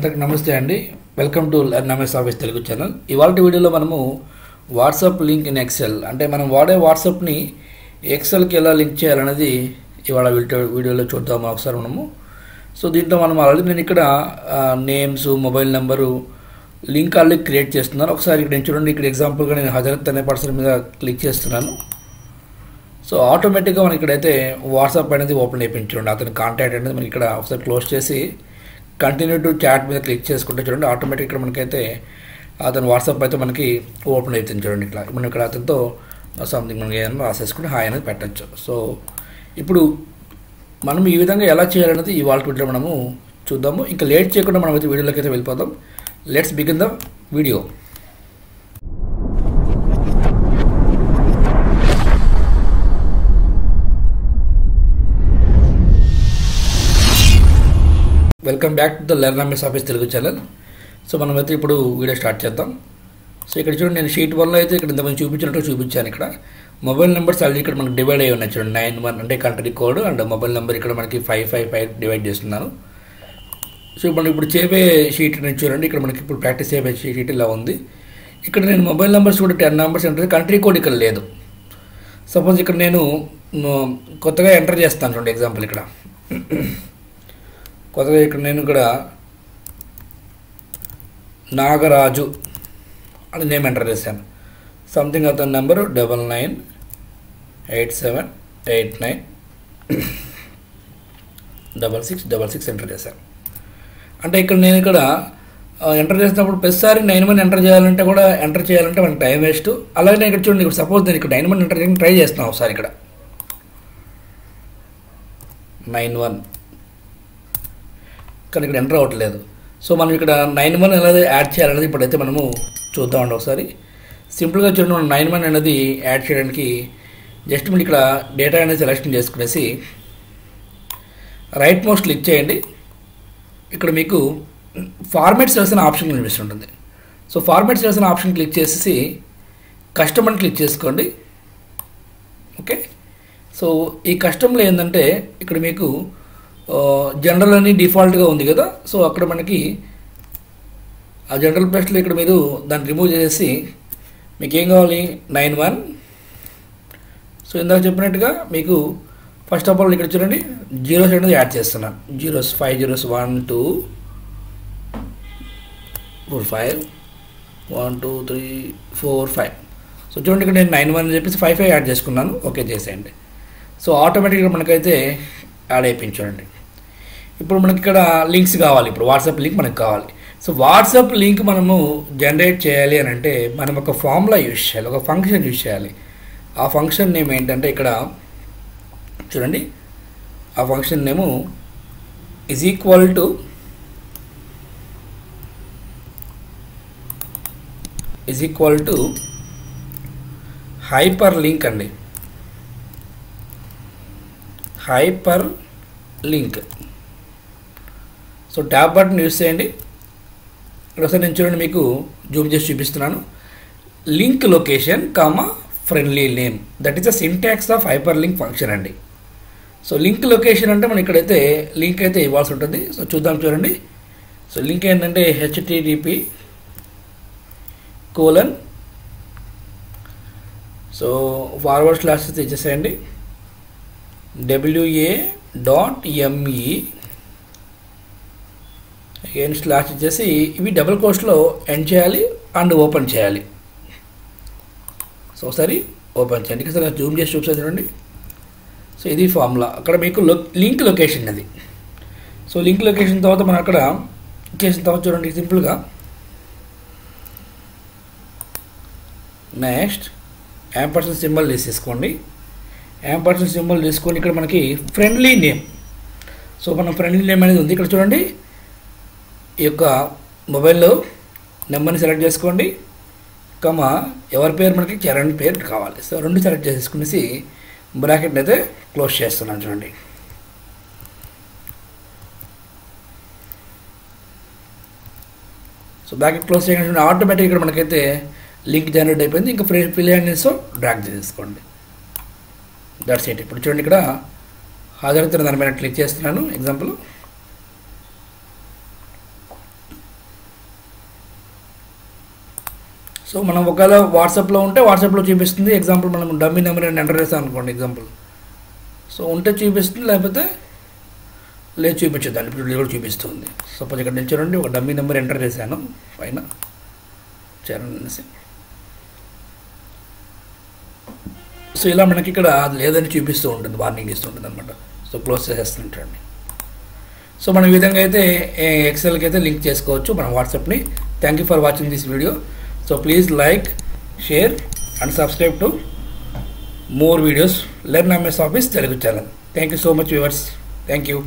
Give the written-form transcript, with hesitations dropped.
అందరికీ నమస్తే అండి. Welcome to learn MS office Telugu channel. ఇవాళ వీడియోలో మనము వాట్సాప్ లింక్ ఇన్ ఎక్సెల్ అంటే మనం వాడే వాట్సాప్ని ఎక్సెల్కి ఎలా లింక్ చేయాలనేది ఇవాళ వీడియోలో చూద్దాము ఒకసారి మనము. సో దీంట్లో మనం ఆల్రెడీ నేను ఇక్కడ names, mobile number link already create చేస్తున్నాను. ఒకసారి ఇక్కడ నేను చూడండి, ఇక్కడ ఎగ్జాంపుల్గా నేను హజరత్ అనే పర్సన్ మీద క్లిక్ చేస్తున్నాను. సో ఆటోమేటిక్గా మనకి ఇక్కడైతే వాట్సాప్ అనేది ఓపెన్ అయిపోయింది. చూడండి, అతని కాంటాక్ట్ అనేది మనకి ఇక్కడ ఒకసారి క్లోజ్ చేసి కంటిన్యూ టు చాట్ మీద క్లిక్ చేసుకుంటే చూడండి ఆటోమేటిక్ ఇక్కడ మనకైతే అతను వాట్సాప్ అయితే మనకి ఓపెన్ అవుతుంది. చూడండి, ఇట్లా మనం ఇక్కడ అతనితో సంథింగ్ మనకి ఏదైనా రాసేసుకుని హాయ్ అనేది పెట్టచ్చు. సో ఇప్పుడు మనం ఈ విధంగా ఎలా చేయాలనేది ఇవాళ వీడియోలో మనము చూద్దాము. ఇంకా లేట్ చేయకుండా మనం అయితే వీడియోలోకి అయితే వెళ్ళిపోదాం. Let's begin the video. Welcome back to the learn MS office Telugu channel. So మనమైతే ఇప్పుడు వీడియో స్టార్ట్ చేద్దాం. సో ఇక్కడ చూడండి, నేను షీట్ 1లో అయితే ఇక్కడ ఇంతమంది చూపించినట్టు చూపించాను. ఇక్కడ మొబైల్ నెంబర్స్ ఆల్రెడీ ఇక్కడ మనకి డివైడ్ అయ్యి ఉన్నాయి. చూడండి 91 అంటే country code and mobile number ఇక్కడ మనకి 555 డివైడ్ చేస్తున్నాను. సో మనం ఇప్పుడు చేయబోయే షీట్ నేను చూడండి, ఇక్కడ మనకి ఇప్పుడు ప్రాక్టీస్ చేయబోయే షీట్ ఇలా ఉంది. ఇక్కడ నేను మొబైల్ నెంబర్స్ కూడా 10 నెంబర్స్ ఎంటర్, కంట్రీ కోడ్ ఇక్కడ లేదు. సపోజ్ ఇక్కడ నేను కొత్తగా ఎంటర్ చేస్తాను. చూడండి ఎగ్జాంపుల్ ఇక్కడ కొత్తగా నేను ఇక్కడ నాగరాజు అని నేమ్ ఎంటర్ చేశాను. సంథింగ్ అతని నెంబరు 9987896666 ఎంటర్ చేశాను. అంటే ఇక్కడ నేను ఇక్కడ ఎంటర్ చేసినప్పుడు ప్రతిసారి 91 ఎంటర్ చేయాలంటే మనకి టైం వేస్ట్. అలాగే ఇక్కడ చూడండి, ఇక్కడ సపోజ్ నేను ఇక్కడ 91 ఎంటర్ చేయడానికి ట్రై చేస్తున్నాను ఒకసారి. ఇక్కడ 91 కానీ ఇక్కడ ఎంటర్ అవ్వట్లేదు. సో మనం ఇక్కడ 91 అనేది యాడ్ చేయాలనేది ఇప్పుడైతే మనము చూద్దామండి ఒకసారి. సింపుల్గా చూడండి, మనం 91 అనేది యాడ్ చేయడానికి జస్ట్ మీరు ఇక్కడ డేటా అనేది సెలెక్షన్ చేసుకునేసి రైట్ మౌస్ క్లిక్ చేయండి. ఇక్కడ మీకు ఫార్మాట్ సెల్స్ అనే ఆప్షన్ కనిపిస్తుంటుంది. సో ఫార్మాట్ సెల్స్ అనే ఆప్షన్ క్లిక్ చేసేసి కస్టమర్ని క్లిక్ చేసుకోండి. ఓకే, సో ఈ కస్టమర్లో ఏంటంటే ఇక్కడ మీకు జనరల్ అని డిఫాల్ట్గా ఉంది కదా. సో అక్కడ మనకి ఆ జనరల్ ప్లేస్లో ఇక్కడ మీరు దాన్ని రిమూవ్ చేసేసి మీకు ఏం కావాలి 91. సో ఇందాక చెప్పినట్టుగా మీకు ఫస్ట్ ఆఫ్ ఆల్ ఇక్కడ చూడండి జీరోస్ అనేది యాడ్ చేస్తున్నాను. Zeros 5 zeros 1 2 4 5 1 2 3 4 5. సో చూడండి ఇక్కడ నేను 91 అని చెప్పేసి 55 యాడ్ చేసుకున్నాను. ఓకే చేసేయండి. సో ఆటోమేటిక్గా మనకైతే యాడ్ అయిపోయింది. చూడండి, ఇప్పుడు మనకి ఇక్కడ లింక్స్ కావాలి. ఇప్పుడు వాట్సాప్ లింక్ మనకు కావాలి. సో వాట్సాప్ లింక్ మనము జనరేట్ చేయాలి అని అంటే మనం ఒక ఫార్ములా యూజ్ చేయాలి, ఒక ఫంక్షన్ యూజ్ చేయాలి. ఆ ఫంక్షన్ నేమ్ ఏంటంటే ఇక్కడ చూడండి, ఆ function name is equal to hyperlink అండి. Hyperlink. So tab button use చేయండి. ఇక్కడ ఒకసారి నేను చూడండి మీకు జూమ్ చేసి చూపిస్తున్నాను. Link location comma friendly name, that is the syntax of hyperlink function అండి. సో లింక్ లొకేషన్ అంటే మనం ఇక్కడైతే లింక్ అయితే ఇవ్వాల్సి ఉంటుంది. సో చూద్దాం చూడండి. సో లింక్ ఏంటంటే http:// సో / ఇచ్చేసేయండి wa.me అగైన్ స్లాష్ ఇచ్చేసి ఇవి డబుల్ కోట్స్లో ఎండ్ చేయాలి అండ్ ఓపెన్ చేయాలి. సో ఒకసారి ఓపెన్ చేయండి. ఇక్కడ జూమ్ చేసి చూపిస్తే చూడండి. సో ఇది ఫార్ములా. అక్కడ మీకు లింక్ లొకేషన్ అది. సో లింక్ లొకేషన్ తర్వాత మనం అక్కడ చేసిన తర్వాత చూడండి సింపుల్గా నెక్స్ట్ యాంపర్సెంట్ సింబల్ తీసేసుకోండి. యాంపర్సెంట్ సింబల్ తీసుకొని ఇక్కడ మనకి ఫ్రెండ్లీ నేమ్. సో మనం ఫ్రెండ్లీ నేమ్ అనేది ఉంది. ఇక్కడ చూడండి, ఈ యొక్క మొబైల్లో నెంబర్ని సెలెక్ట్ చేసుకోండి, కమా ఎవరి పేరు మనకి చరణ్ పేరు కావాలి. సో రెండు సెలెక్ట్ చేసుకునేసి బ్రాకెట్ని అయితే క్లోజ్ చేస్తున్నాను. చూడండి, సో బ్రాకెట్ క్లోజ్ చేయగానే ఆటోమేటిక్గా ఇక్కడ మనకైతే లింక్ జనరేట్ అయిపోయింది. ఇంకా ఫిల్ హ్యాండిల్స్తో డ్రాగ్ చేసేసుకోండి. That's it. ఇప్పుడు చూడండి, ఇక్కడ హాజరైతే దాని మీద క్లిక్ చేస్తున్నాను. ఎగ్జాంపుల్ సో మనం ఒకవేళ వాట్సాప్లో ఉంటే వాట్సాప్లో చూపిస్తుంది. ఎగ్జాంపుల్ మనం డమ్మీ నెంబర్ అని ఎంటర్ చేస్తాం అనుకోండి ఎగ్జాంపుల్. సో ఉంటే చూపిస్తుంది, లేకపోతే లేదు చూపించదు అండి. ఇప్పుడు కూడా చూపిస్తుంది. సపోజ్ ఇక్కడ నుంచి చూడండి, ఒక డమ్మీ నెంబర్ ఎంటర్ చేశాను పైన చరణ్ అనేసి. సో ఇలా మనకి ఇక్కడ లేదని చూపిస్తూ ఉంటుంది, వార్నింగ్ ఇస్తూ ఉంటుంది అనమాట. So close చేసేస్తుంటండి. సో మనం ఈ విధంగా అయితే ఎక్సెల్కి అయితే లింక్ చేసుకోవచ్చు మనం వాట్సాప్ని. Thank you for watching this video. So please like, share and subscribe to more videos, Learn MS Office Telugu channel. Thank you so much viewers. Thank you.